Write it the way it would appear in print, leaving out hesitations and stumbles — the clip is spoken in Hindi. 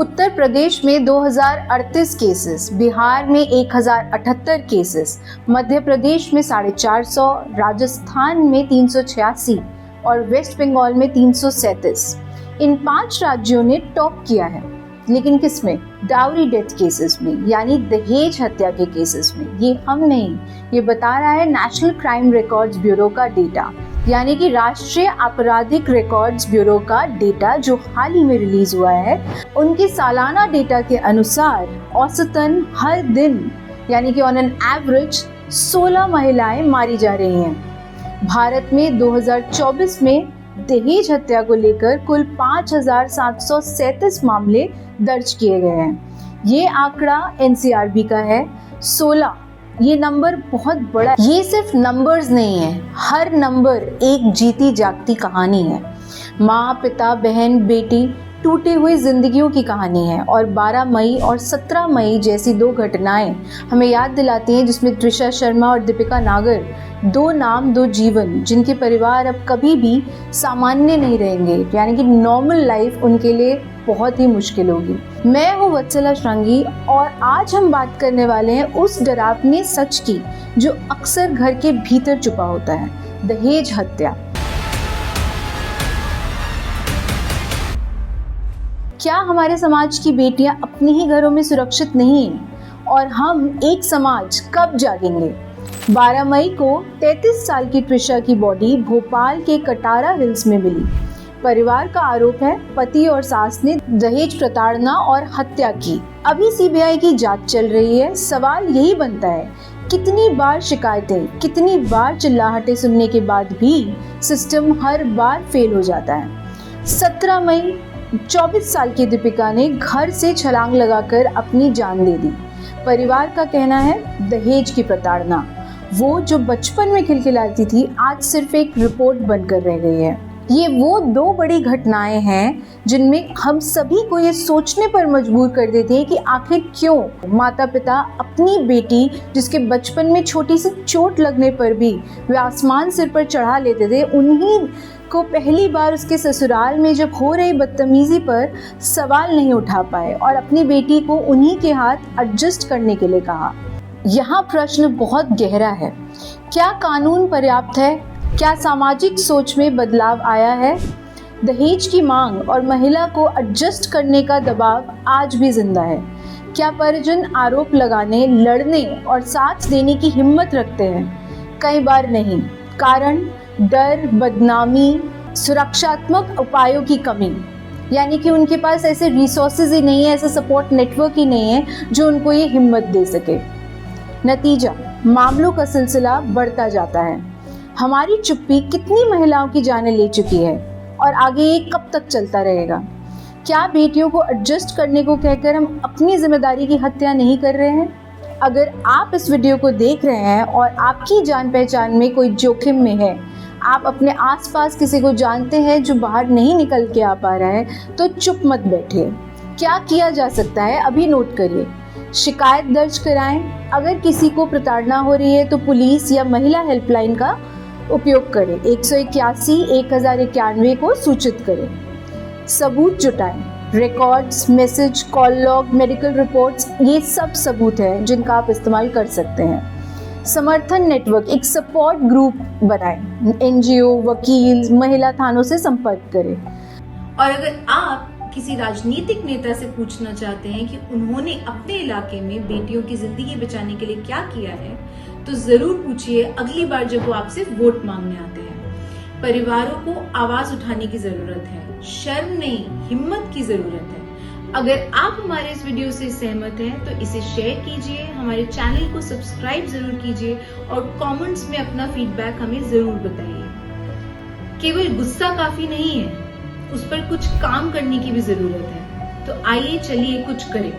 उत्तर प्रदेश में 2038 केसेस, बिहार में 1078 केसेस, मध्य प्रदेश में 450, राजस्थान में 386 और वेस्ट बंगाल में 337। इन 5 राज्यों ने टॉप किया है। लेकिन किसमें? डाउरी डेथ केसेस में, यानी दहेज हत्या के केसेस में। ये हम नहीं, ये बता रहा है नेशनल क्राइम रिकॉर्ड्स ब्यूरो का डेटा, यानी कि राष्ट्रीय आपराधिक रिकॉर्ड्स ब्यूरो का डेटा जो हाल ही में रिलीज हुआ है। उनके सालाना डेटा के अनुसार औसतन हर दिन, यानी कि ऑन एन एवरेज 16 महिलाएं मारी जा रही हैं। भारत में 2024 में दहेज हत्या को लेकर कुल 5,737 मामले दर्ज किए गए हैं। ये आंकड़ा एनसीआरबी का है। 16, ये नंबर बहुत बड़ा। ये सिर्फ नंबर्स नहीं है, हर नंबर एक जीती जागती कहानी है। माँ, पिता, बहन, बेटी, टूटे हुए जिंदगियों की कहानी है। और 12 मई और 17 मई जैसी 2 घटनाएं हमें याद दिलाती हैं, जिसमें त्रिशा शर्मा और दीपिका नागर, 2 नाम 2 जीवन, जिनके परिवार अब कभी भी सामान्य नहीं रहेंगे, यानी कि नॉर्मल लाइफ उनके लिए बहुत ही मुश्किल होगी। मैं हूँ वत्सला श्रृंगी और आज हम बात करने वाले हैं उस डरावने सच की जो अक्सर घर के भीतर छुपा होता है, दहेज हत्या। क्या हमारे समाज की बेटियां अपने ही घरों में सुरक्षित नहीं हैं? और हम एक समाज कब जागेंगे? 12 मई को 33 साल की त्रिशा की बॉडी भोपाल के कटारा हिल्स में मिली। परिवार का आरोप है पति और सास ने दहेज प्रताड़ना और हत्या की। अभी सीबीआई की जांच चल रही है। सवाल यही बनता है, कितनी बार शिकायतें, कितनी बार चिल्लाहटें सुनने के बाद भी सिस्टम हर बार फेल हो जाता है। 17 मई 24 साल की दीपिका ने घर से छलांग लगाकर अपनी जान दे दी। परिवार का कहना है दहेज की प्रताड़ना, वो जो बचपन में खिलखिलाती थी, आज सिर्फ एक रिपोर्ट बनकर रह गई है। ये वो 2 बड़ी घटनाएं हैं जिनमें हम सभी को ये सोचने पर मजबूर कर देते हैं कि आखिर क्यों माता पिता अपनी बेटी, जिसके बचपन में छोटी सी चोट लगने पर भी वे आसमान सिर पर चढ़ा लेते थे, उन्हीं को पहली बार उसके ससुराल में जब हो रही बदतमीजी पर सवाल नहीं उठा पाए और अपनी बेटी को उन्हीं के हाथ एडजस्ट करने के लिए कहा। यहाँ प्रश्न बहुत गहरा है। क्या कानून पर्याप्त है? क्या सामाजिक सोच में बदलाव आया है? दहेज की मांग और महिला को एडजस्ट करने का दबाव आज भी जिंदा है। क्या परिजन आरोप लगाने, लड़ने और साथ देने की हिम्मत रखते हैं? कई बार नहीं। कारण डर, बदनामी, सुरक्षात्मक उपायों की कमी, यानी कि उनके पास ऐसे रिसोर्सेज ही नहीं है, ऐसा सपोर्ट नेटवर्क ही नहीं है जो उनको ये हिम्मत दे सके। नतीजा, मामलों का सिलसिला बढ़ता जाता है। हमारी चुप्पी कितनी महिलाओं की जानें ले चुकी है और आगे ये कब तक चलता रहेगा? क्या बेटियों को एडजस्ट करने को कहकर हम अपनी जिम्मेदारी की हत्या नहीं कर रहे हैं? अगर आप इस वीडियो को देख रहे हैं और आपकी जान पहचान में कोई जोखिम में है, आप अपने आसपास किसी को जानते हैं जो बाहर नहीं निकल के आ पा रहा है, तो चुप मत बैठिए। क्या किया जा सकता है, अभी नोट करिए। शिकायत दर्ज कराएं। अगर किसी को प्रताड़ना हो रही है तो पुलिस या महिला हेल्पलाइन का उपयोग करें। 181 1091 को सूचित करें। सबूत जुटाएं। Records, message, call log, medical reports, ये सब सबूत हैं जिनका आप इस्तेमाल कर सकते हैं। समर्थन नेटवर्क, एक सपोर्ट ग्रुप बनाएं। एनजीओ, वकील, महिला थानों से संपर्क करें। और अगर आप किसी राजनीतिक नेता से पूछना चाहते हैं कि उन्होंने अपने इलाके में बेटियों की जिंदगी बचाने के लिए क्या किया है, तो जरूर पूछिए अगली बार जब वो आपसे वोट मांगने आते हैं। परिवारों को आवाज उठाने की जरूरत है, शर्म नहीं, हिम्मत की जरूरत है। अगर आप हमारे इस वीडियो से सहमत हैं तो इसे शेयर कीजिए, हमारे चैनल को सब्सक्राइब जरूर कीजिए और कमेंट्स में अपना फीडबैक हमें जरूर बताइए। केवल गुस्सा काफी नहीं है, उस पर कुछ काम करने की भी जरूरत है। तो आइए चलिए कुछ करें।